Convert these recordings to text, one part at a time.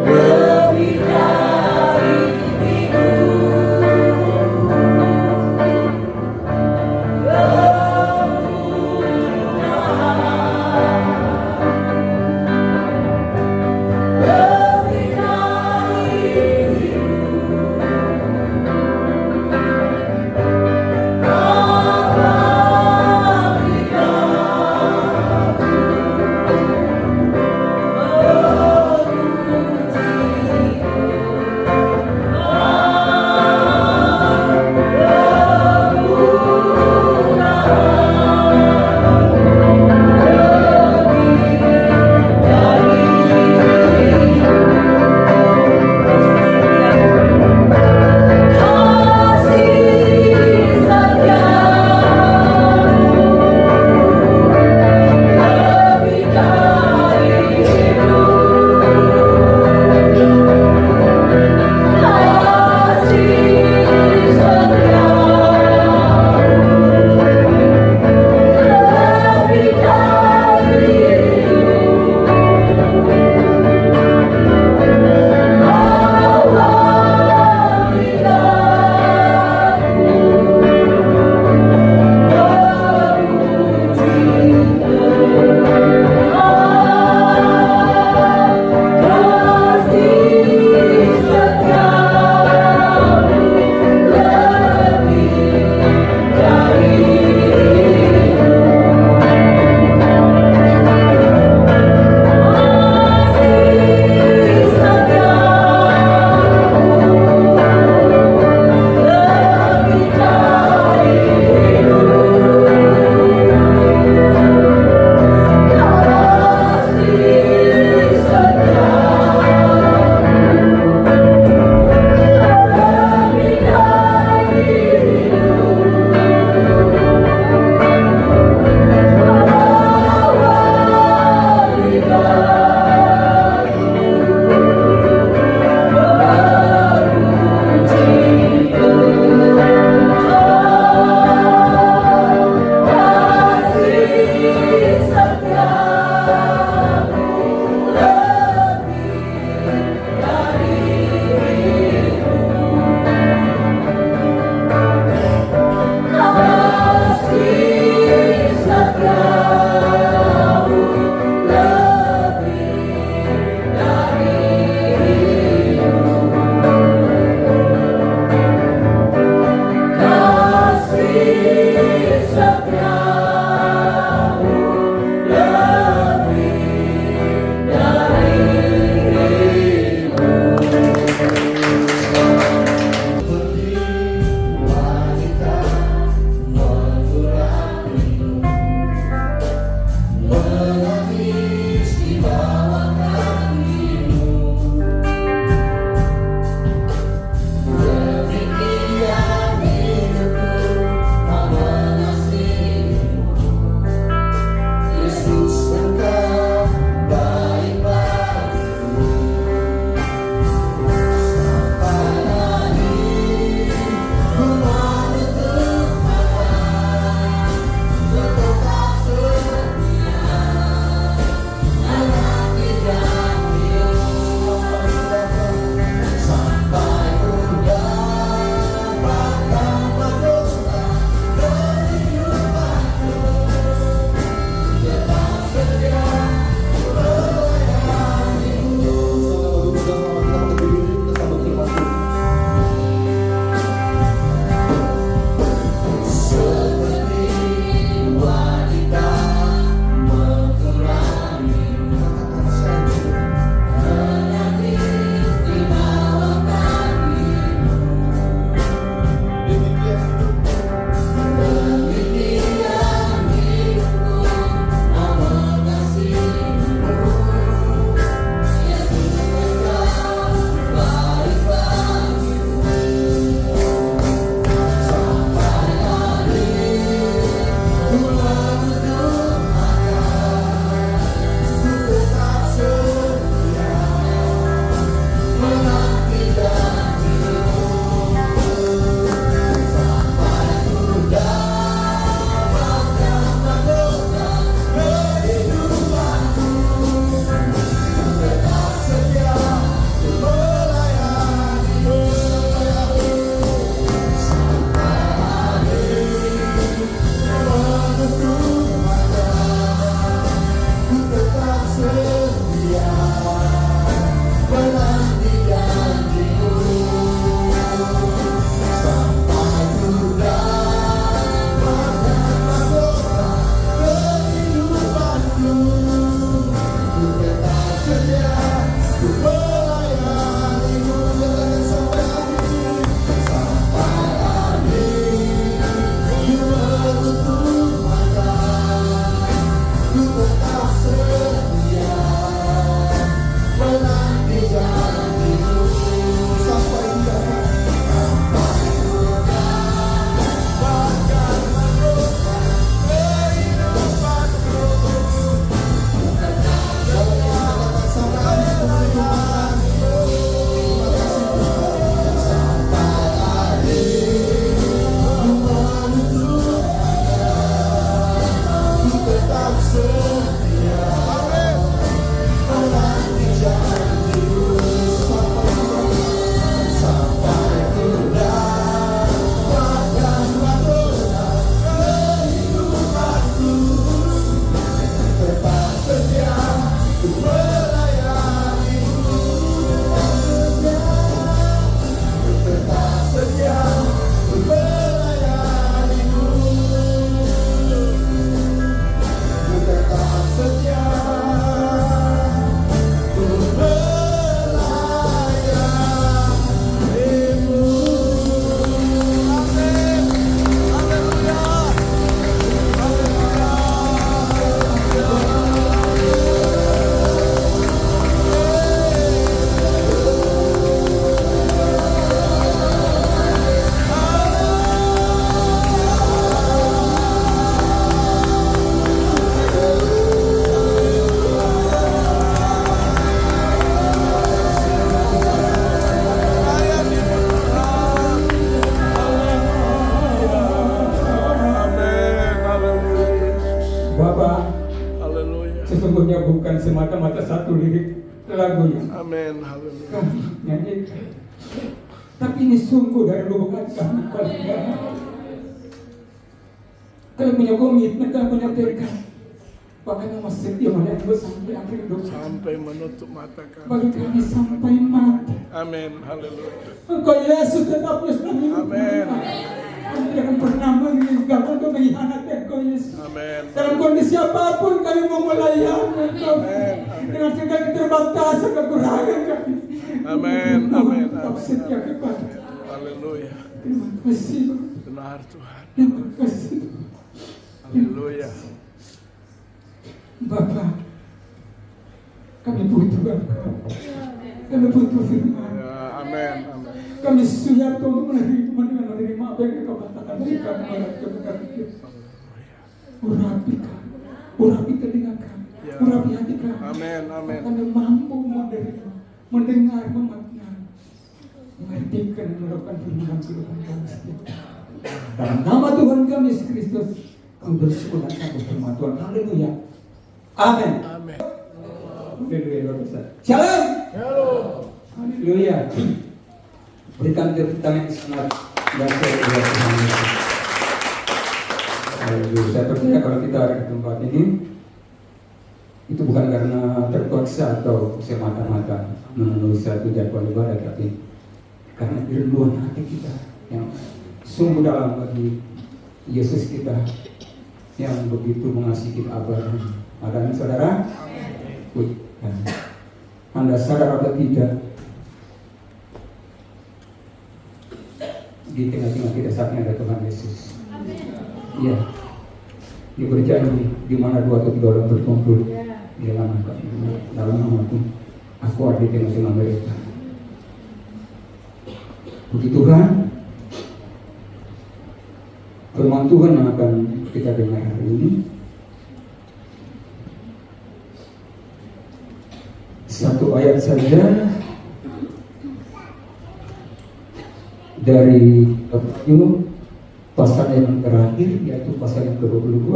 Lebih dari minggu bukan semata-mata satu lirik lagunya. Amin. Haleluya. Kami nyanyikan. Tapi ini sungguh dari lubuk hati kami paling dalam. Kami punya komitmen, kami punya tekad. Bahkan yang masih setia melihat sampai akhir hidup. Sampai menutup mata kami. Bagi kami sampai mati. Amin. Haleluya. Engkau Yesus tetap Yesus. Amin. Kami tidak pernah meninggalkan atau mengkhianati Engkau Yesus. Amin. Dalam kondisi apapun kami mau melayani Engkau. Amin. Dengan segala keterbatasan, kekurangan kami. Amin. Amin. Tetap setia kepada. Haleluya. Terima kasih. Benar Tuhan. Terima kasih. Haleluya. Bapa, kami butuh Engkau. Kami butuh firman. Ya, amin. Amin. Kami siap untuk menerima apa yang Engkau katakan bagi kami kepada kita. Urapi kami, urapi telinga kami, Ya. urapi hati kami. Amin. Amin. Kami mampu menerima, mendengar, memaknai, mengertikan, menerapkan firman kehidupan kami setiap hari. Dalam nama Tuhan kami Yesus Kristus, kami bersyukur dan sambut firman Tuhan. Haleluya. Amin. Amin. Haleluya, Bapak Ustaz. Shalom. Haleluya. Berikan tepuk tangan yang sangat dasar buat Tuhan Yesus. Haleluya. Saya percaya kalau kita ada di tempat ini, itu bukan karena terpaksa atau semata-mata memenuhi satu jadwal ibadah, tapi karena kerinduan hati kita yang sungguh dalam bagi Yesus kita yang begitu mengasihi kita abadi. Adanya saudara? Anda sadar atau tidak? Di tengah-tengah kita saat ini ada Tuhan Yesus. Iya. Dia berjanji di mana dua atau tiga orang berkumpul di dalam namaku, aku ada di tengah-tengah mereka. Puji Tuhan. Firman Tuhan yang akan kita dengar hari ini, satu ayat saja dari pasal yang terakhir, yaitu pasal yang ke-22,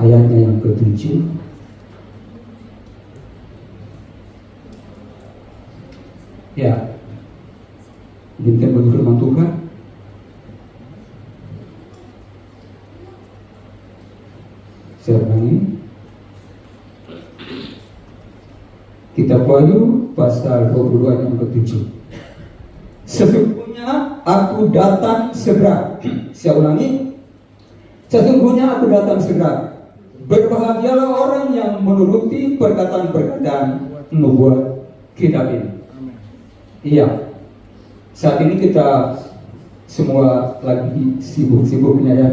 ayatnya yang ke-7. Ya, demikian bagi firman Tuhan. Saya ulangi. Kitab Wahyu pasal 22 ayat yang ke-7. Sesungguhnya aku datang segera. Saya ulangi. Sesungguhnya aku datang segera. Berbahagialah orang yang menuruti perkataan-perkataan nubuat kitab ini. Iya. Saat ini kita semua lagi sibuk-sibuknya ya,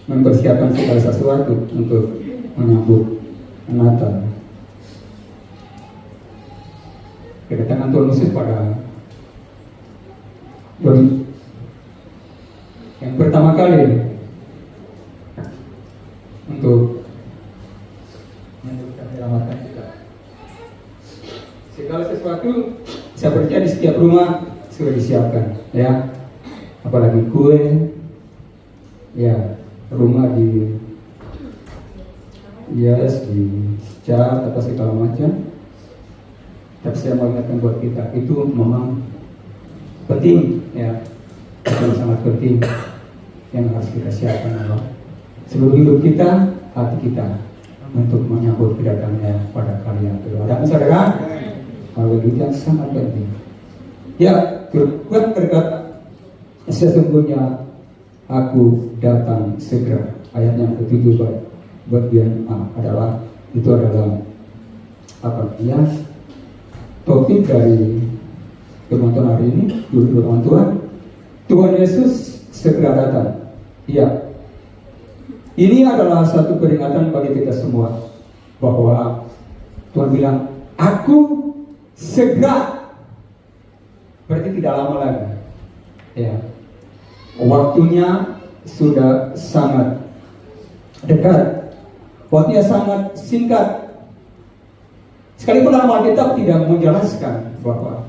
mempersiapkan segala sesuatu untuk menyambut Natal. Kedatangan Tuhan Yesus pada yang pertama kali untuk menyambutkan keselamatan kita. Segala sesuatu saya percaya di setiap rumah sudah disiapkan, ya. Apalagi kue, ya, rumah di cat apa segala macam. Tapi saya mau ingatkan buat kita, itu memang penting, ya, itu sangat penting yang harus kita siapkan Allah. Seluruh hidup kita, hati kita untuk menyambut kedatangannya pada kali yang kedua. Dan saudara, kalau itu yang sangat penting. Ya, Tuhan berkata, sesungguhnya aku datang segera. Ayat yang ke-7 bagian A adalah apa ya? Topik dari firman Tuhan hari ini, judul firman Tuhan Yesus segera datang. Ya, ini adalah satu peringatan bagi kita semua bahwa Tuhan bilang, aku segera. Berarti tidak lama lagi. Ya, waktunya sudah sangat dekat, waktunya sangat singkat. Sekalipun dalam Alkitab tidak menjelaskan bahwa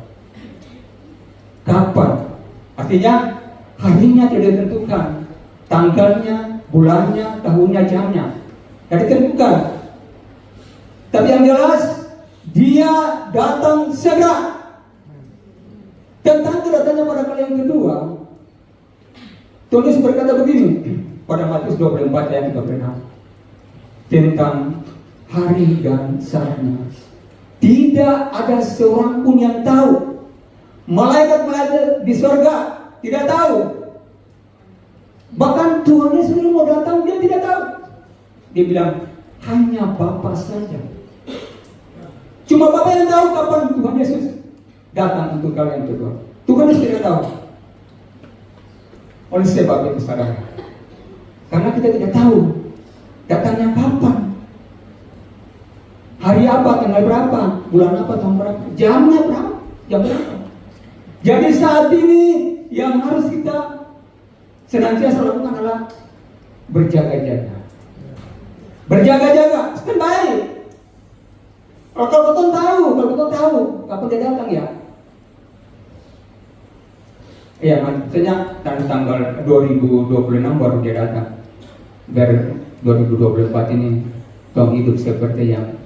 kapan, artinya harinya tidak ditentukan, tanggalnya, bulannya, tahunnya, jamnya. Jadi terbuka. Tapi yang jelas dia datang segera. Tentang kedatangannya pada kali yang kedua, Tuhan Yesus berkata begini pada Matius 24 ayat 36 tentang hari dan saatnya. Tidak ada seorang pun yang tahu. Malaikat-malaikat di surga tidak tahu. Bahkan Tuhan Yesus mau datang, dia tidak tahu. Dia bilang, hanya Bapa saja. Cuma Bapa yang tahu kapan Tuhan Yesus datang untuk kalian kedua. Tuhan Yesus tidak tahu. Oleh sebab itu saudara, karena kita tidak tahu datangnya kapan, hari apa, tanggal berapa, bulan apa, tahun berapa, jamnya berapa, jam berapa. Jadi saat ini yang harus kita senantiasa lakukan adalah berjaga-jaga. Berjaga-jaga, standby. Kalau kau tahu kapan dia datang ya. Iya, maksudnya tanggal 2026 baru dia datang. Biar 2024 ini tahun hidup seperti yang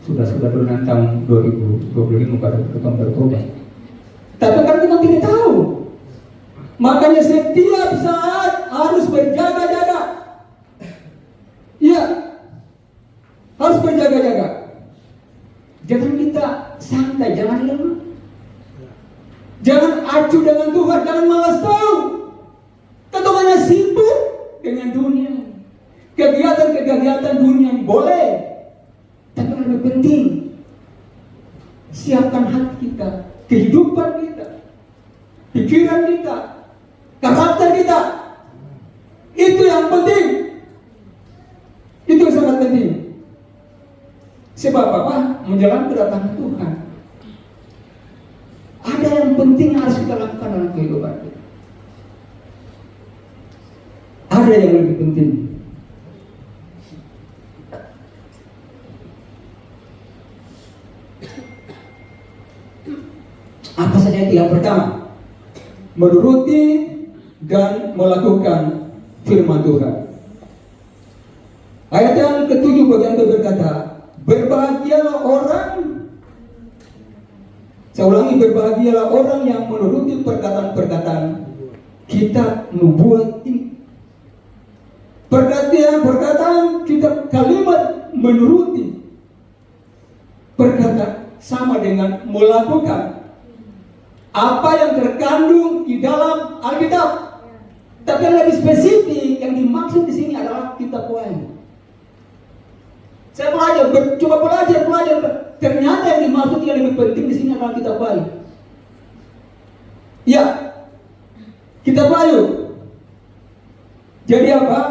sudah dulu tahun 2025 baru tahun berubah. Tapi kan kita tidak tahu. Makanya setiap saat harus berjaga-jaga. Iya, harus berjaga-jaga. Jangan kita santai, jangan lemah. Jangan acuh dengan Tuhan, jangan malas tahu. Kita hanya sibuk dengan dunia. Kegiatan dunia boleh, tapi yang lebih penting siapkan hati kita, kehidupan kita, pikiran kita, karakter kita. Itu yang penting. Itu yang sangat penting. Sebab apa? Menjelang kedatangan Tuhan, ada yang penting harus kita lakukan dalam kehidupan kita. Ada yang lebih penting. Apa saja itu? Yang pertama, menuruti dan melakukan firman Tuhan. Ayat yang ke-7 bagian itu berkata, berbahagialah orang, saya ulangi, berbahagialah orang yang menuruti perkataan-perkataan kitab nubuat ini. Perkataan kitab kalimat menuruti perkataan sama dengan melakukan apa yang terkandung di dalam Alkitab. Tapi yang lebih spesifik yang dimaksud di sini adalah kitab Wahyu. Saya coba belajar. Ternyata yang dimaksud yang lebih penting di sini adalah kitab Wahyu. Ya, kitab Wahyu. Jadi apa?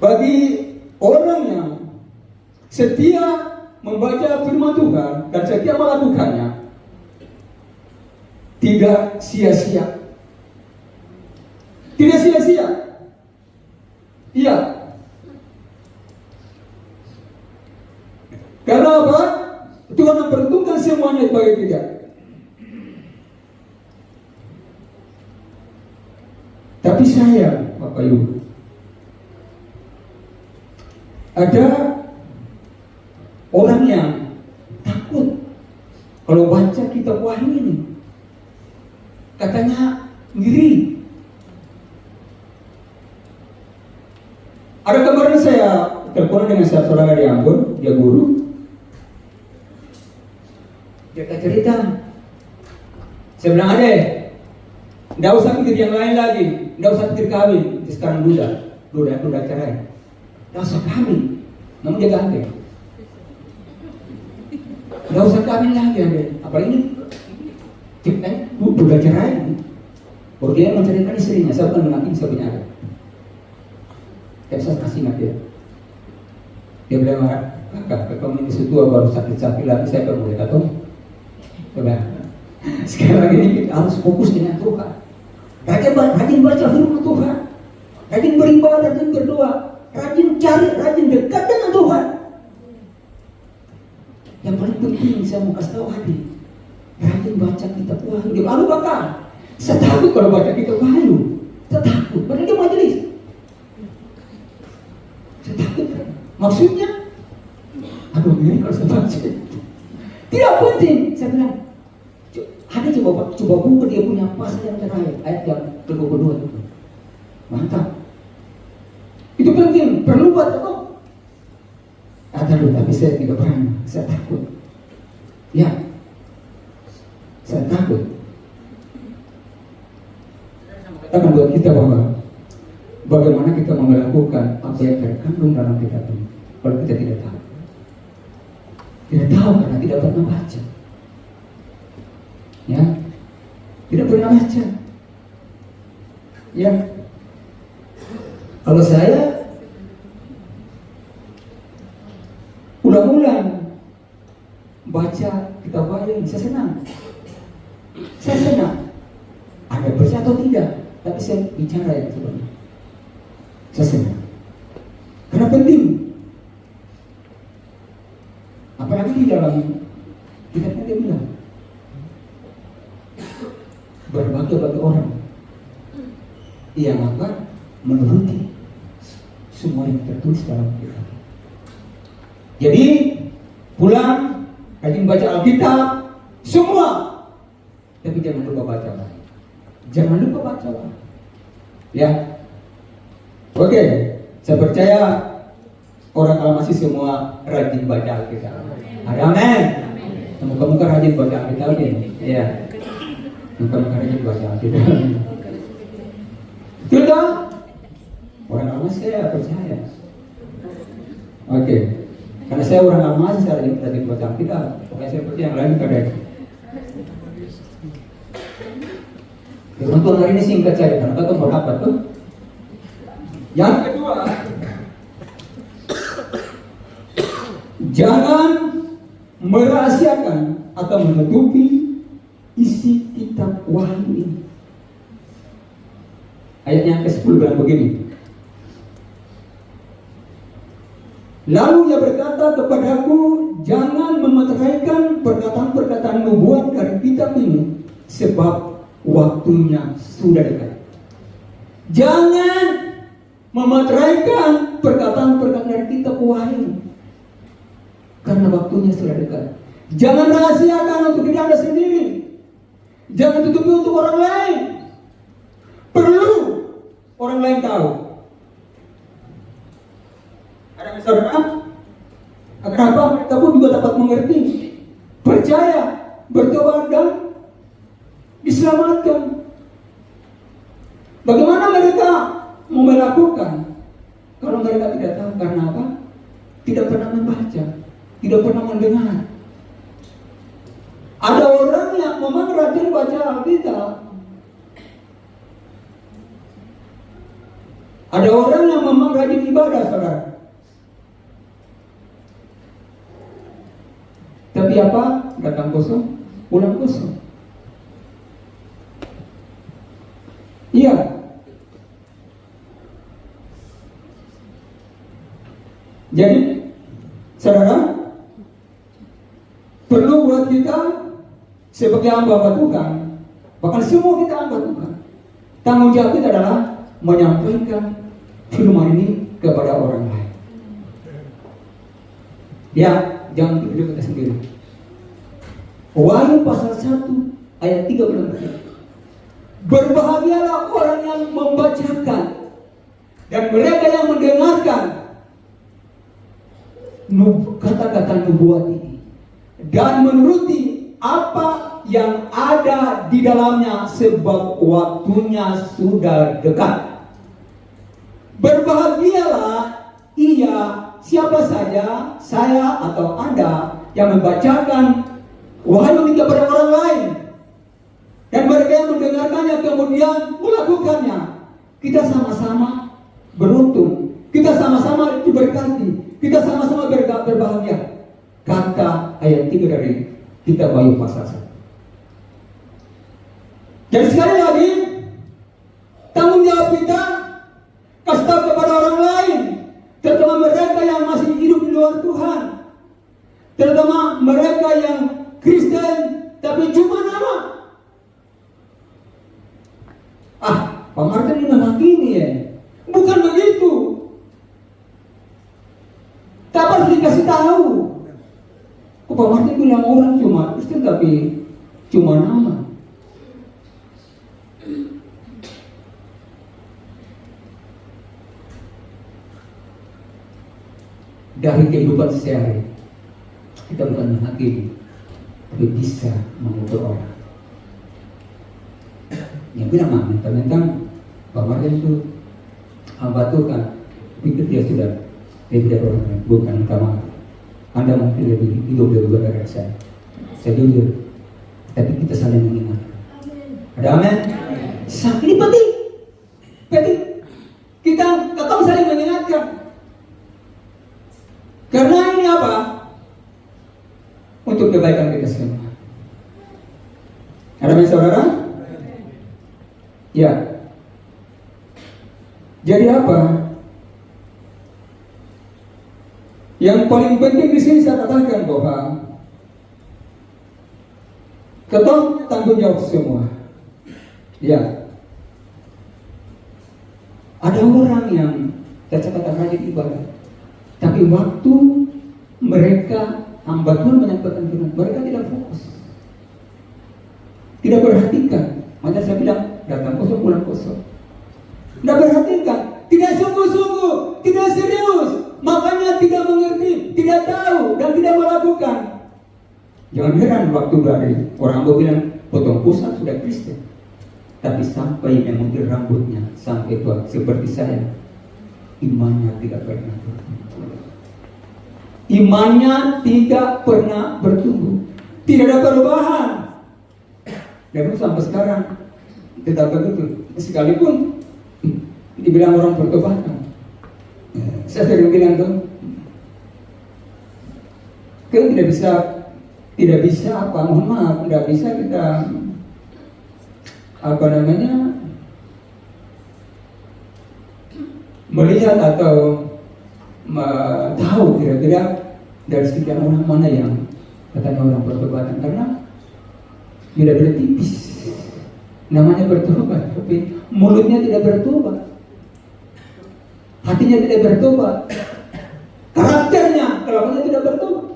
Bagi orang yang setia membaca firman Tuhan dan setia melakukannya, tidak sia-sia. Tidak sia-sia. Iya. Karena apa? Tuhan memperhitungkan semuanya bagi kita. Tapi saya, Bapak Ibu, ada orang yang takut kalau baca kitab Wahyu ini. Katanya ngiri. Ada kemarin saya telepon dengan saudara di Ambon, dia guru. Dia cerita. Saya bilang, Ade, nggak usah pikir yang lain lagi, nggak usah pikir kawin. Sekarang duda cerai. Nggak usah kawin, namun dia ganteng. Nggak usah kawin lagi, Ade. Apalagi duda cerai. Baru dia menceritakan istrinya, saya bukan mengaku saya punya anak. Saya kasih ingat dia. Dia bilang, kakak, kamu ini setua baru sakit-sakit lagi, saya baru boleh kata. Coba. Sekarang ini kita harus fokus dengan Tuhan. Rajin baca firman Tuhan, rajin beribadah, rajin berdoa, rajin dekat dengan Tuhan. Yang paling penting saya mau kasih tahu hati, rajin baca kitab Wahyu. Lalu bakal saya takut kalau baca kitab Wahyu, Saya takut, padahal dia majelis. Saya takut. Maksudnya, aduh ini kalau saya baca. Tidak penting, saya bilang. Ada coba buka dia punya pasal yang terakhir, ayat yang ke-22 itu. Mantap. Itu penting, perlu buat apa? Tapi saya tidak berani, saya takut. Ya, saya takut. Akan buat kita bahwa bagaimana kita melakukan apa yang terkandung dalam kitab ini kalau kita tidak tahu. Tidak tahu karena tidak pernah baca. Ya, tidak pernah baca. Ya, kalau saya ulang-ulang baca kitab Wahyu, saya senang. Saya senang. Ada percaya atau tidak, tapi saya bicara yang sebenarnya. Saya senang. Karena penting. Apalagi di dalam kitab dia bilang berbagai bagi orang yang akan menuruti semua yang tertulis dalam kitab. Jadi pulang rajin baca Alkitab semua, tapi jangan lupa baca lagi. Jangan lupa baca lagi. Ya, oke. Saya percaya orang Almasih semua rajin baca Alkitab. Ada amin. Muka-muka rajin baca Alkitab ini. Ya. Muka-muka rajin baca Alkitab. Betul? Orang Almasih saya percaya. Oke. Karena saya orang Almasih, saya rajin baca Alkitab. Pokoknya saya percaya yang lain kadang. Untuk hari ini singkat saja, karena kita mau dapat tuh. Yang kedua, jangan merahasiakan atau menutupi isi kitab Wahyu ini. Ayatnya ke-10 bilang begini. Lalu ia berkata kepadaku, jangan memeteraikan perkataan-perkataan nubuat dari kitab ini, sebab waktunya sudah dekat. Jangan memeteraikan perkataan-perkataan dari kitab Wahyu, karena waktunya sudah dekat. Jangan rahasiakan untuk diri Anda sendiri. Jangan tutupi untuk orang lain. Perlu orang lain tahu. Ada saudara? Kenapa? Kita pun juga dapat mengerti, percaya, bertobat dan diselamatkan. Bagaimana mereka mau melakukan kalau mereka tidak tahu? Karena apa? Tidak pernah membaca, tidak pernah mendengar. Ada orang yang memang rajin baca Alkitab. Ada orang yang memang rajin ibadah, saudara. Tapi apa? Datang kosong, pulang kosong. Iya. Jadi, saudara, perlu buat kita sebagai hamba Tuhan, bahkan semua kita hamba Tuhan, tanggung jawab kita adalah menyampaikan firman ini kepada orang lain. Ya, jangan hidup kita sendiri. Wahyu pasal 1 ayat 3 bilang begini. Berbahagialah orang yang membacakan dan mereka yang mendengarkan kata-kata nubuat ini dan menuruti apa yang ada di dalamnya, sebab waktunya sudah dekat. Berbahagialah ia, siapa saja, saya atau Anda, yang membacakan wahyu ini kepada orang lain, dan mereka yang mendengarkannya kemudian melakukannya. Kita sama-sama beruntung, kita sama-sama diberkati, kita sama-sama berbahagia. Kata ayat 3 dari kitab Wahyu pasal 1. Jadi sekali lagi, tanggung jawab kita kasih tahu kepada orang lain, terutama mereka yang masih hidup di luar Tuhan, terutama mereka yang Kristen tapi cuma nama. Pak Martin ini menghakimi ya. Bukan begitu. Tak harus dikasih tahu. Pak Martin bilang orang cuma Kristen tapi cuma nama. Dari kehidupan sehari kita bukan menghakimi, tapi bisa mengukur orang. Yang bilang tentang Pak Martin itu hamba Tuhan, pikir dia sudah lebih dari orang lain, bukan kamar. Anda mungkin lebih hidup dari dari saya. Saya jujur, tapi kita saling mengingatkan. Ada amin? Ini penting. Penting. Kita tetap saling mengingatkan. Karena ini apa? Untuk kebaikan kita semua. Ada amin saudara? Ya. Jadi apa? Yang paling penting di sini saya katakan bahwa ketong tanggung jawab semua. Ya. Ada orang yang kata-kata rajin ibadah, tapi waktu mereka hamba Tuhan menyampaikan firman, mereka tidak fokus, tidak perhatikan. Makanya saya bilang datang kosong pulang kosong. Tidak perhatikan, tidak sungguh-sungguh, tidak serius. Makanya tidak mengerti, tidak tahu, dan tidak melakukan. Jangan heran waktu dari orang bilang potong pusat sudah Kristen, tapi sampai menguntir rambutnya sampai tua seperti saya, imannya tidak pernah bertumbuh. Imannya tidak pernah bertumbuh, tidak ada perubahan. Dan sampai sekarang tidak begitu. Sekalipun dibilang orang bertobat. Saya sering bilang tuh, kita tidak bisa apa, mohon maaf, tidak bisa kita melihat atau tahu kira-kira dari sekian orang mana yang katanya orang bertobatan, karena tidak tipis. Namanya bertobat, tapi mulutnya tidak bertobat, hatinya tidak bertobat, karakternya, kelakuannya tidak bertobat.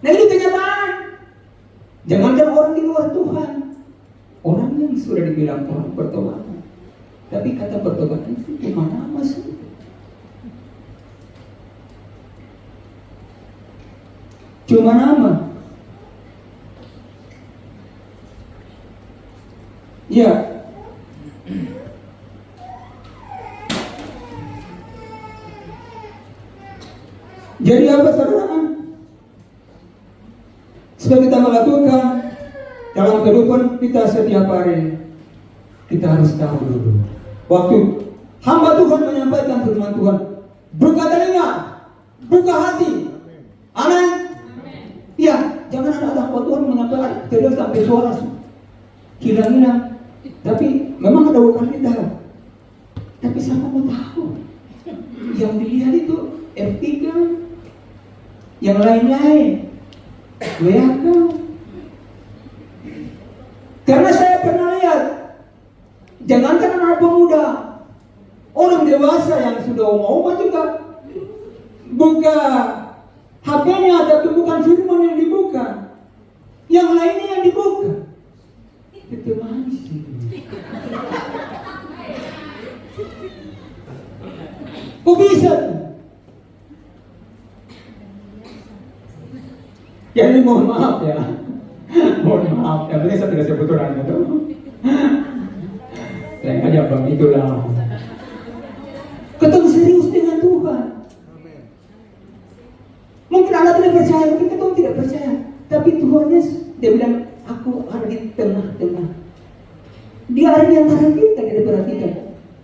Nah ini kenyataan. Jangankan orang di luar Tuhan, orang yang sudah dibilang orang bertobatan, tapi kata bertobatan itu cuma nama sih. Cuma nama. Ya. Jadi apa saudara? Supaya kita melakukan dalam kehidupan kita setiap hari, kita harus tahu dulu. Waktu hamba Tuhan menyampaikan firman Tuhan, buka telinga, buka hati. Amin. Ya, jangan ada hamba Tuhan menyampaikan terus sampai suara hilang-hilang. Tapi memang ada bukan kita. Tapi siapa mau tahu? Yang dilihat itu F3, yang lain-lain, WK. Karena saya pernah lihat, jangankan anak pemuda, orang dewasa yang sudah umur juga buka HP-nya, tapi bukan firman yang dibuka, yang lainnya yang dibuka. Itu manis. Kok bisa? Jadi mohon maaf ya. Mohon maaf, yang penting saya tidak sebut orangnya tuh. Saya ngajak bang itulah. Ketemu serius dengan Tuhan. Mungkin Anda tidak percaya, mungkin ketemu tidak percaya, tapi Tuhan Yesus dia bilang, aku ada di tengah-tengah. Dia ada di antara kita, kita perhatikan.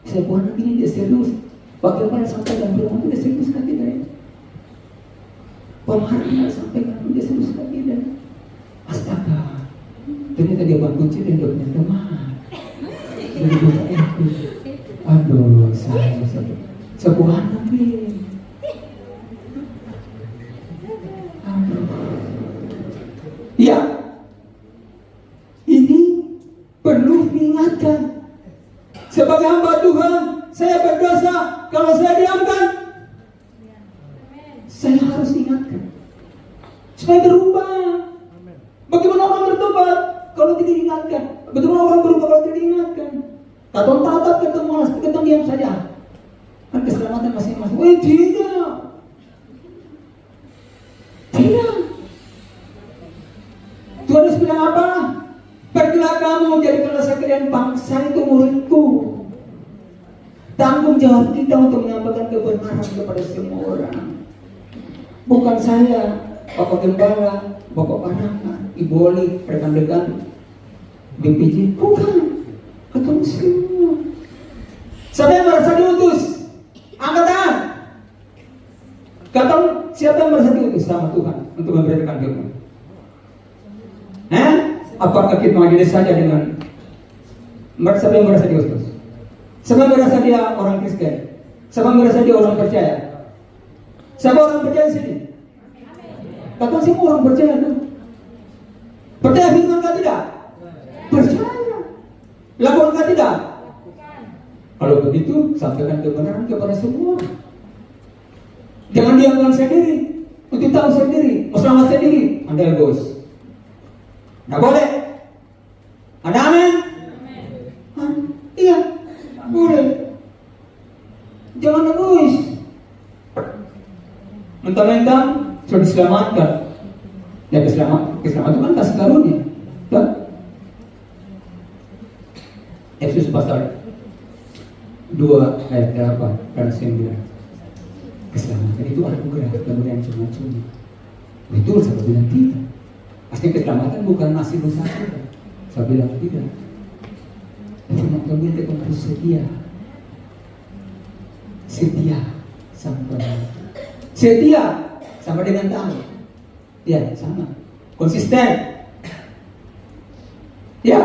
Saya buat ini dia serius. Bagaimana sampai dalam firman itu dia serius kan tidak ya? Pemahaman sampai dalam dia serius kan tidak? Astaga, ternyata dia bangun cinta dan punya teman. Jadi bukan itu. Aduh, saya sebuah nabi. Ya, ini perlu diingatkan. saya berdosa, kalau saya diamkan, saya harus ingatkan supaya berubah. Bagaimana orang bertobat kalau tidak diingatkan? Bagaimana orang berubah kalau tidak diingatkan? Tatong tatap ketemu malas, ketemu diam saja. Kan keselamatan masing-masing. Tidak. Tidak. Tuhan Yesus bilang apa? Pergilah kamu jadikanlah sekalian bangsa itu muridku. Tanggung jawab kita untuk menyampaikan kebenaran kepada semua orang. Bukan saya, Bapak Gembala, Bapak Panaka, Ibu Oli, rekan-rekan BPJ. Bukan. Ketemu semua. Siapa yang merasa diutus? Angkat tangan. Katakan siapa yang merasa diutus sama Tuhan untuk memberitakan firman? Apakah kita majelis saja dengan siapa yang merasa diutus? Siapa yang merasa dia orang Kristen? Siapa yang merasa dia orang percaya? Siapa orang percaya di sini? Katakan semua orang percaya kan? Percaya firman kah tidak? Percaya. Lakukan kah tidak? Kalau begitu, sampaikan kebenaran kepada semua. Jangan diamkan sendiri, untuk tahu sendiri, masalah sendiri. Anda egois. Tidak boleh. Ada amin? Iya, boleh. Jangan egois. Mentang-mentang sudah diselamatkan. Ya keselamatan itu kan kasih karunia. Kan? Efesus pasal 2 ayat 8 dan 9. Keselamatan itu anugerah, kemudian cuma-cuma. Betul, saya bilang tidak. Asli keselamatan bukan nasib dosa kita. Saya bilang tidak. Firman Tuhan itu harus setia. Setia sampai. Setia sama dengan tahu. Ya, sama. Konsisten. Ya.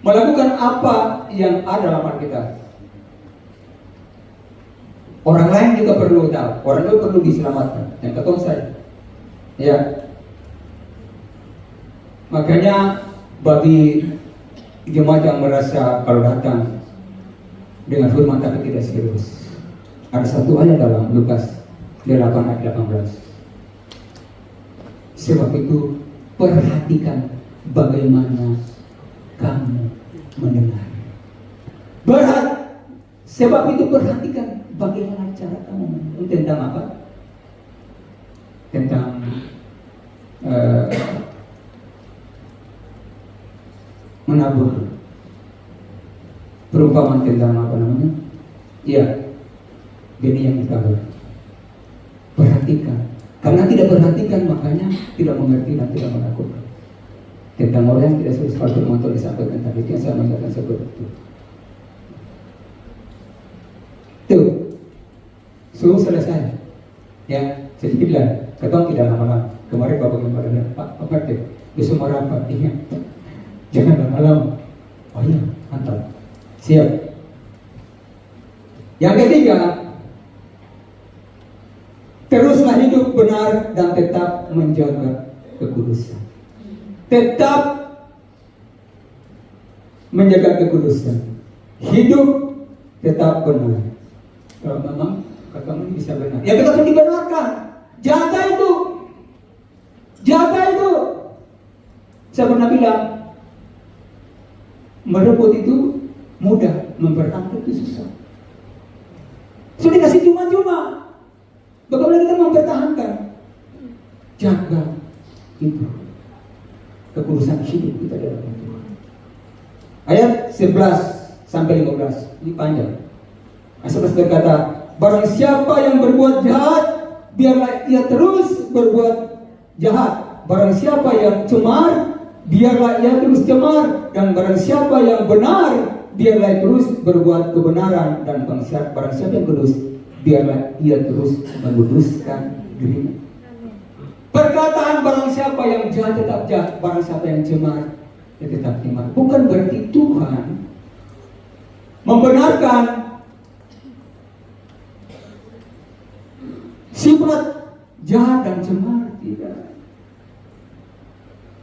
Melakukan apa yang ada dalam kita. Orang lain juga perlu tahu. Orang lain perlu diselamatkan. Yang ketemu saya. Ya. Makanya bagi jemaat yang merasa kalau datang dengan firman tapi tidak serius, ada satu ayat dalam Lukas 8 ayat 18. Sebab itu perhatikan bagaimana kamu mendengar. Sebab itu perhatikan bagaimana cara kamu mendengar. Tentang apa? Tentang menabur. Perumpamaan tentang apa namanya? Iya, benih yang ditabur. Perhatikan. Karena tidak perhatikan makanya tidak mengerti dan tidak melakukan. Tentang orang yang tidak serius kalau firman Tuhan disampaikan tadi, yang saya mengatakan seperti itu. Tuh, suruh selesai. Ya, sedikit lah. Ketemu tidak lama-lama. Kemarin Bapak Gembala bilang, Pak Arte, besok mau rapat. Ingat, jangan lama-lama. Oh iya, mantap. Siap. Yang ketiga, teruslah hidup benar dan tetap menjaga kekudusan. Tetap menjaga kekudusan. Hidup tetap benar. Kalau memang katamu bisa benar, ya kita harus dibenarkan. Jaga itu. Jaga itu. Saya pernah bilang, merebut itu mudah, mempertahankan itu susah. Sudah dikasih cuma-cuma. Bagaimana kita mempertahankan? Jaga itu. Kekudusan hidup kita dalam Tuhan. Ayat 11 sampai 15. Ini panjang. Ayat 11 berkata, barang siapa yang berbuat jahat, biarlah ia terus berbuat jahat. Barang siapa yang cemar, biarlah ia terus cemar. Dan barang siapa yang benar, biarlah ia terus berbuat kebenaran. Dan barang siapa yang kudus, biarlah ia terus menguduskan dirinya. Perkataan barang siapa yang jahat tetap jahat, barang siapa yang cemar dia tetap cemar. Bukan berarti Tuhan membenarkan sifat jahat dan cemar, tidak.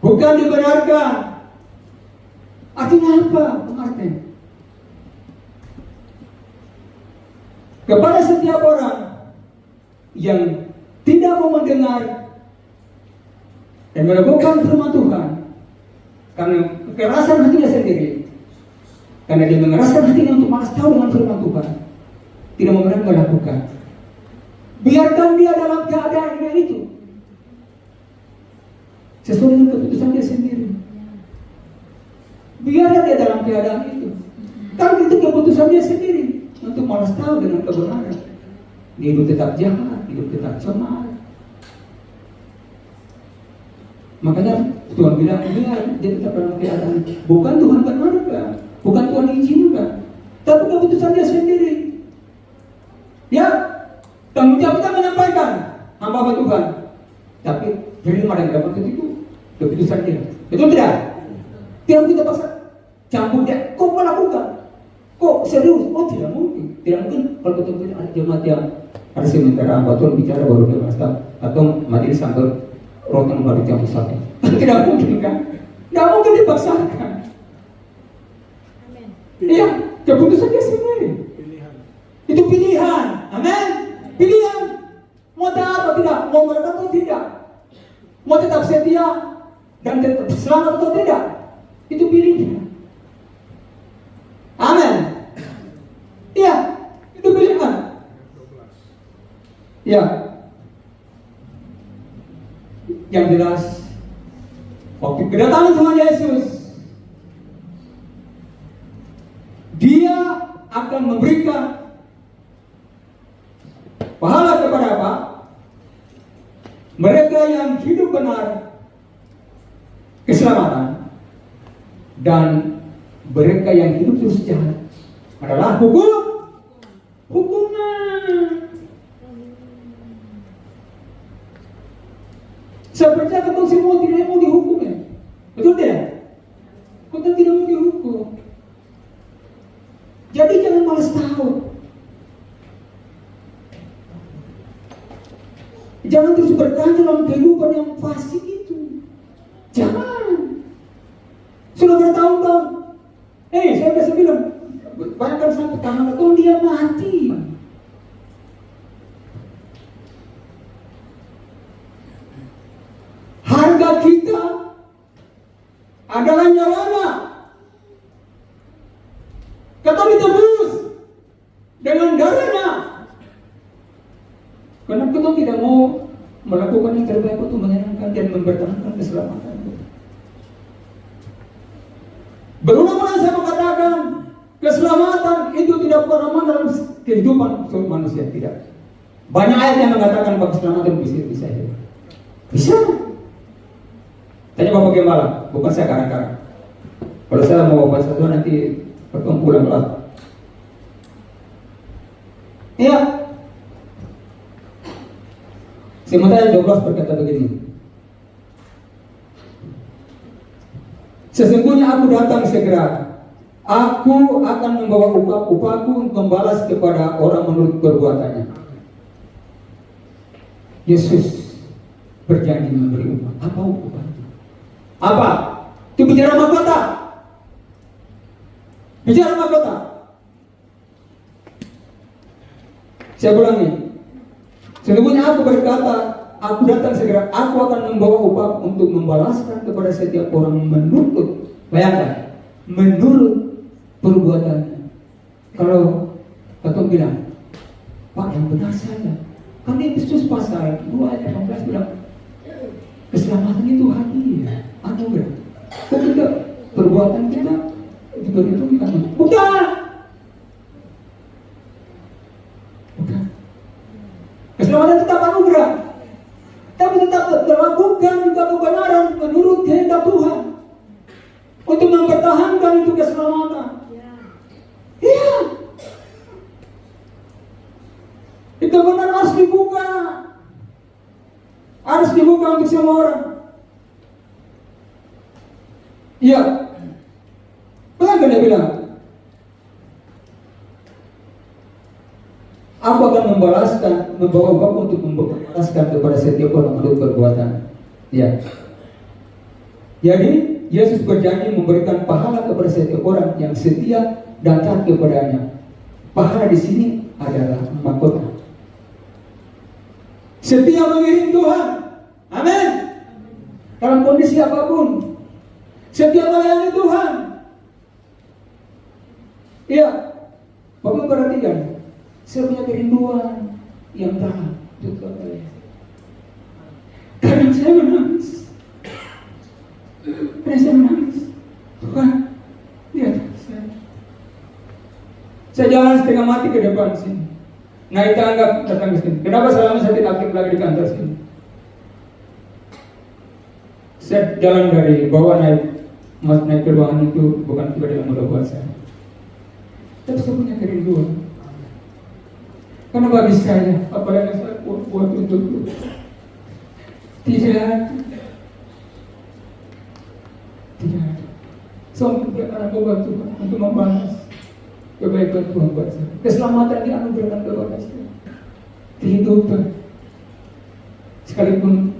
Bukan dibenarkan. Artinya apa? Artinya kepada setiap orang yang tidak mau mendengar dan melakukan firman Tuhan karena kekerasan hatinya sendiri, karena dia mengeraskan hatinya untuk malas tahu dengan firman Tuhan, tidak mau melakukan. Biarkan dia dalam keadaan itu sesuai dengan keputusan dia sendiri. Biarkan dia dalam keadaan itu, karena itu keputusan dia sendiri untuk malas tahu dengan kebenaran. Dia hidup tetap jahat, hidup tetap cemar. Makanya Tuhan bilang, biar dia tetap dalam keadaan. Bukan Tuhan benarkan, bukan Tuhan izinkan, tapi keputusan dia sendiri. Ya, tanggung jawab kita menyampaikan hamba Tuhan, tapi firman yang dapat itu keputusan dia. Betul tidak? Tidak kita paksa campur dia. Kok melakukan? Kok serius? Oh tidak mungkin. Tidak mungkin kalau betul-betul ada jemaat yang ada sementara betul bicara baru dia masak atau mati sambil rotang baru campur satu. Tidak mungkin kan? Tidak mungkin dipaksakan. Iya, keputusan dia sendiri. Pilihan. Itu pilihan. Amin. Pilihan. Mau taat atau tidak? Mau melekat atau tidak? Mau tetap setia dan tetap selamat atau tidak? Itu pilihan. Amin. Iya, itu pilihan. Ya. Yang jelas, waktu kedatangan Tuhan Yesus, Dia akan memberikan pahala kepada apa? Mereka yang hidup benar, keselamatan, dan mereka yang hidup terus jahat adalah hukuman. Sepertinya kita semua tidak mau dihukum, ya? Betul tidak? Kita tidak mau dihukum. Jadi jangan malas tahu. Jangan terus bertahan dalam kehidupan yang fasik itu. Jangan. Sudah bertahun-tahun. Saya biasa bilang, bayangkan satu tangan atau dia mati. Harga kita adalah nyawanya. Kata ditebus dengan darahnya. Karena kita tidak mau melakukan yang terbaik untuk menyenangkan dan mempertahankan keselamatan. Berulang-ulang saya mengatakan, keselamatan itu tidak pernah dalam kehidupan manusia, tidak. Banyak ayat yang mengatakan bahwa keselamatan bisa. Bisa. Tanya Bapak Gembala, bukan saya karang-karang. Kalau saya mau bahasa itu nanti ketemu pulang kelas. Iya. Sementara 12 berkata begini. Sesungguhnya aku datang segera. Aku akan membawa upahku membalas kepada orang menurut perbuatannya. Yesus berjanji memberi upah. Apa upahnya? Apa? Itu bicara mahkota. Bicara mahkota. Saya ulangi. Sesungguhnya aku berkata, aku datang segera. Aku akan membawa upah untuk membalaskan kepada setiap orang menurut. Bayangkan, menurut perbuatannya. Kalau Ketua bilang, Pak yang benar saja. Kan Efesus pasal 2 ayat 18 bilang, keselamatan itu hadiah. Anugerah. Kok tidak perbuatan kita diperhitungkan? Bukan. Keselamatan tetap anugerah, tapi tetap melakukan juga kebenaran menurut kehendak Tuhan untuk mempertahankan itu keselamatan. Iya. Itu benar harus dibuka. Harus dibuka untuk semua orang. Iya. Bahkan dia bilang, aku akan membawa upah untuk membalaskan kepada setiap orang menurut perbuatan. Ya. Jadi Yesus berjanji memberikan pahala kepada setiap orang yang setia dan taat kepadanya. Pahala di sini adalah mahkota. Setia mengiring Tuhan, amin. Dalam kondisi apapun, setia melayani Tuhan. Iya, Bapak perhatikan, saya punya kerinduan yang dalam untuk kalian. Kadang saya menangis. Kadang saya menangis. Tuhan, lihat saya. Saya jalan setengah mati ke depan sini. Naik tangga datang ke sini. Kenapa selama saya tidak aktif lagi di kantor sini? Saya jalan dari bawah naik ke ruangan itu bukan ibadah yang mudah buat saya. Tapi saya punya kerinduan. Karena bagi saya, apa yang saya buat untuk tidak. Sampai anak buat Tuhan untuk membalas kebaikan Tuhan buat saya. Keselamatan dianugerahkan kepada saya. Kehidupan. Sekalipun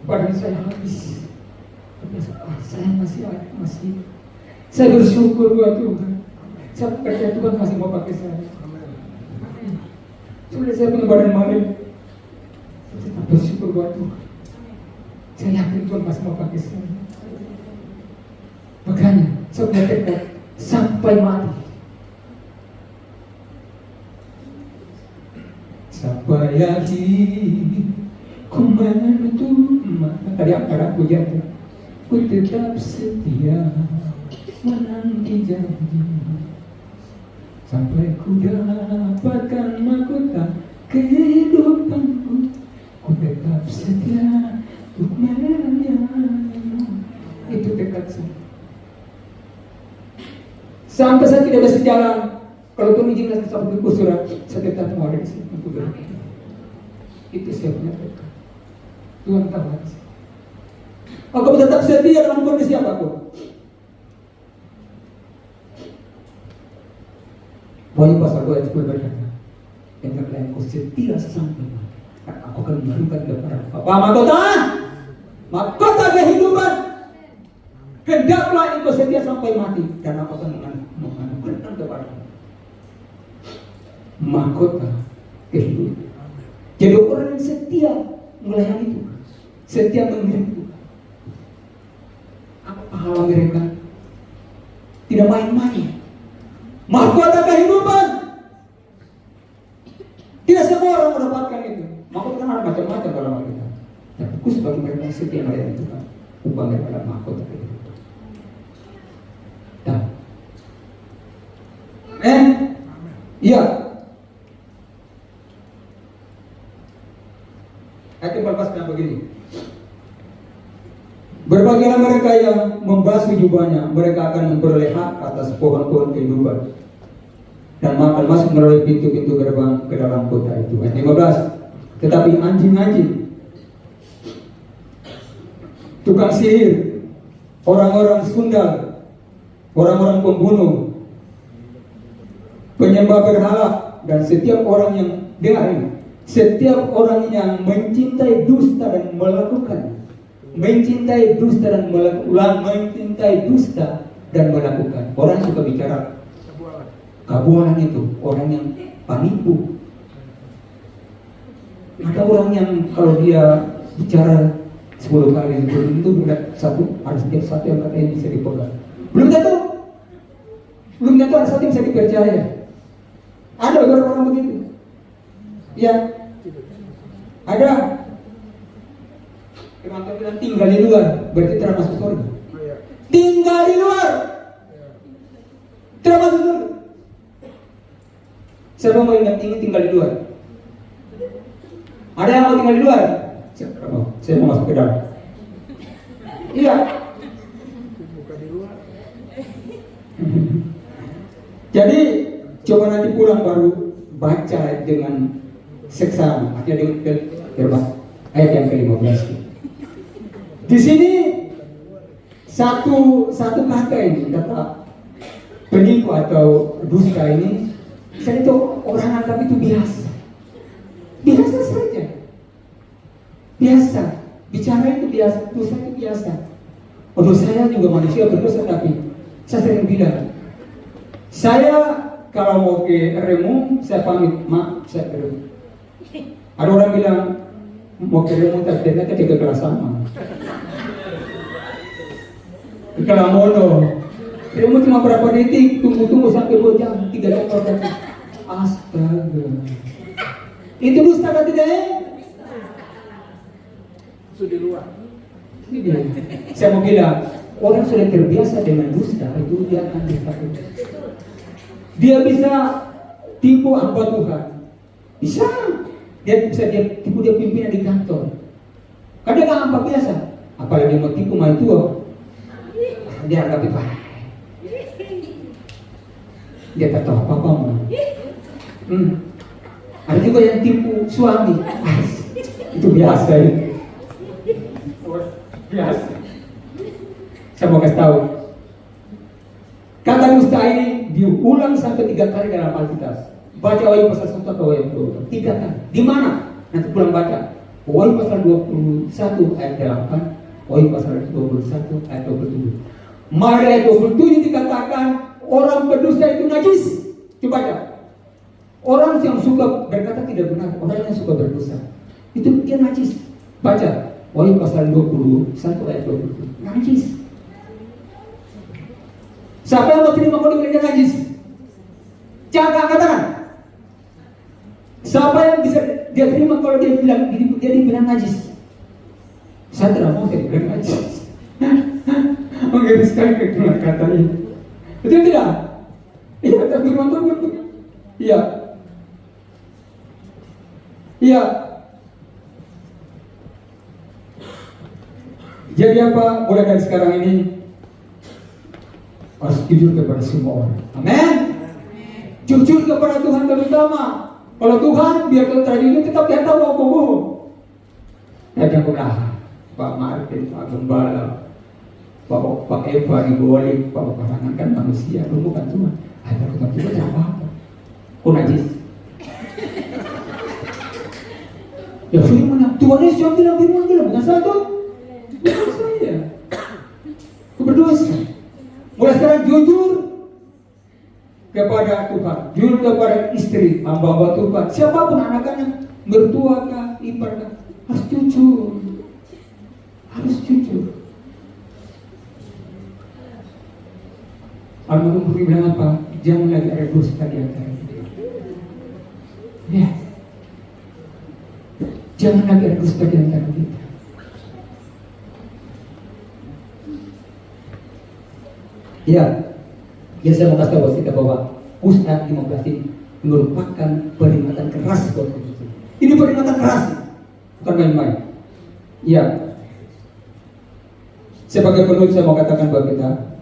badan saya habis, tapi saya masih. Saya bersyukur buat Tuhan. Saya percaya Tuhan masih mau pakai saya. Sudah saya punya badan maling, saya bersyukur buat Tuhan. Saya yakin Tuhan masih mau pakai saya. Makanya saya punya tekad sampai mati. Sampai akhir ku menutup mata. Tadi ada pujian, ku tetap setia menanti janji. Sampai ku dapatkan mahkota kehidupanku, ku tetap setia untuk melayanimu. Itu tekad saya. Sampai saya tidak bisa jalan, kalau Tuhan izinkan saya sampai kusuran, saya tetap mau ada di sini untuk berdoa. Itu saya punya tekad. Tuhan tahu hati saya. Aku tetap setia dalam kondisi apapun. Wahyu pasal 2 ayat 10 berkata, yang kalian ku setia sampai mati, aku akan memberikan kepada apa mahkota kehidupan. Hendaklah engkau setia sampai mati, dan aku akan menganugerahkan kepada mahkota kehidupan. Jadi orang yang setia melayani Tuhan, setia mengiring Tuhan, apa pahala mereka? Tidak main-main. Mahkota kehidupan. Tidak semua orang mendapatkan itu. Mahkota kan ada macam-macam dalam Alkitab. Tapi khusus bagi mereka yang setia melayani Tuhan, upah mereka adalah mahkota kehidupan. Nah, iya. Ayat 14 begini. Berbahagialah mereka yang membasuh jubahnya, mereka akan memperoleh hak atas pohon-pohon kehidupan dan akan masuk melalui pintu-pintu gerbang ke dalam kota itu. Ayat 15. Tetapi anjing-anjing, tukang sihir, orang-orang sundal, orang-orang pembunuh, penyembah berhala, dan setiap orang yang setiap orang yang mencintai dusta dan melakukan orang yang suka bicara kabualan itu, orang yang penipu. Ada orang yang kalau dia bicara 10 kali itu ada setiap satu yang katanya bisa dipegang. Belum tentu ada satu yang bisa dipercaya. Ada beberapa orang begitu. Ya, ada. Teman-teman bilang tinggal di luar, berarti termasuk surga. Tinggal di luar, termasuk surga. Siapa mau ingin tinggal di luar? Ada yang mau tinggal di luar? Saya mau masuk ke dalam. Iya. Buka di luar. Jadi coba nanti pulang baru baca dengan seksama, artinya dengan ayat yang ke-15. Di sini satu kata ini, kata penipu atau dusta ini, saya itu orang anggap itu biasa saja, biasa, bicara itu biasa, dosa itu biasa. Untuk saya juga manusia berdosa, tapi saya sering bilang, saya kalau mau ke Remu, saya pamit, Mak, saya ke Remu. Ada orang bilang, mau ke Remu, tapi ternyata ke kelas sama. Ke Kelamono. Remu cuma berapa detik, tunggu sampai 2 jam, 3 jam orang. Astaga. Itu dusta kan tidak ya? Itu di luar. Ini dia. Saya mau bilang, orang sudah terbiasa dengan dusta, itu dia akan ditakut. Dia bisa tipu hamba Tuhan. Bisa. Dia bisa tipu dia pimpinan di kantor. Kan dia kan hamba biasa. Apalagi mau tipu mai tua. Dia anggap itu. Dia tak tahu apa-apa mah. Ada juga yang tipu suami. Itu biasa itu. Biasa. Saya mau kasih tahu. Kata dusta ini diulang sampai 3 kali dalam Alkitab. Baca Wahyu pasal 1 atau Wahyu 2. 3 kali. Di mana? Nanti pulang baca. Wahyu pasal 21 ayat 8. Wahyu pasal 21 ayat 27. Mari ayat 27 dikatakan orang berdusta itu najis. Coba baca. Orang yang suka berkata tidak benar, orang yang suka berdosa, itu dia najis. Baca Wahyu pasal 21 ayat 27. Najis. Siapa yang mau terima kalau dia najis? Jangan katakan. Siapa yang bisa dia terima kalau dia dibilang najis? Saya tidak mau dia bilang najis. Mengerti sekali kedengar kata ini. Betul tidak? Iya, tapi firman Tuhan betul. Iya. Iya. Jadi apa? Mulai dari sekarang ini harus jujur kepada semua orang. Amin. Jujur kepada Tuhan terutama. Kalau Tuhan biar kita terjujur tetap dia tahu apa bohong. Dan Pak Martin, Pak Gembala, Pak Eva diboleh, Pak pasangan kan manusia, lu bukan Tuhan. Ada Tuhan juga tidak apa-apa. Kok najis? Ya firman Tuhan Yesus yang bilang firman bukan satu. Bukan saya. Berdosa. Mulai sekarang jujur kepada Tuhan, jujur kepada istri, hamba-hamba Tuhan, siapapun anak-anak, mertua kah, ipar kah, harus jujur. Harus jujur. Almarhum Budi bilang apa? Jangan lagi ada dusta di antara kita. Ya. Jangan lagi ada dusta di antara kita. Ya. Ya saya mau kasih tahu kita bahwa Ustaz 15 ini merupakan peringatan keras buat kita. Ini peringatan keras, bukan main-main. Ya. Sebagai penutup saya mau katakan buat kita,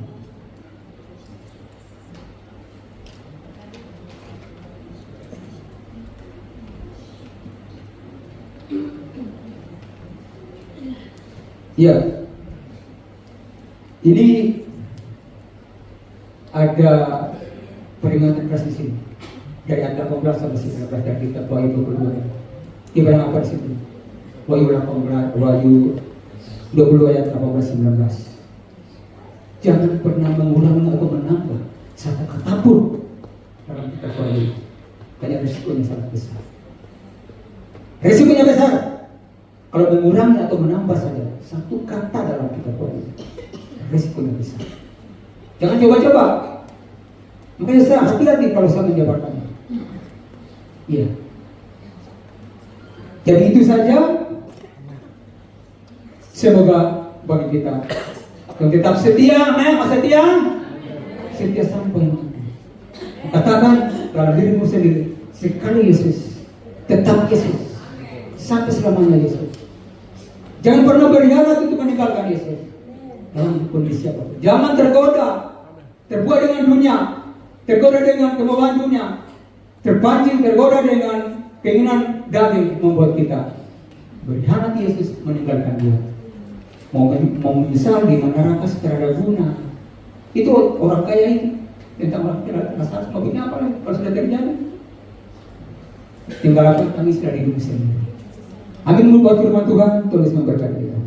ya, ini ada peringatan keras di sini dari ayat 18 sampai 19 dari kitab Wahyu 22. Ini barang apa di sini? Wahyu 18, Wahyu 22 ayat 18-19. Jangan pernah mengurangi atau menambah satu kata pun dalam kitab Wahyu. Karena risikonya sangat besar. Risikonya besar. Kalau mengurangi atau menambah saja satu kata dalam kitab Wahyu, risikonya besar. Jangan coba-coba. Makanya saya hati-hati kalau saya menjabarkannya. Iya. Jadi itu saja. Semoga bagi kita yang tetap setia, setia, setia sampai mati. Katakan dalam dirimu sendiri, sekali Yesus, tetap Yesus, sampai selamanya Yesus. Jangan pernah berkhianat untuk meninggalkan Yesus dalam kondisi apapun. Jangan tergoda, terbuat dengan dunia, tergoda dengan kemauan dunia, terpancing, tergoda dengan keinginan daging membuat kita berkhianat Yesus, meninggalkan Dia. Mau menyesal di neraka secara ada guna. Itu orang kaya itu tentang orang kaya rasa mobilnya apa lagi kalau sudah terjadi. Tinggal apa tangis dari hidup sendiri. Amin. Buat firman Tuhan tulis memberkati kita.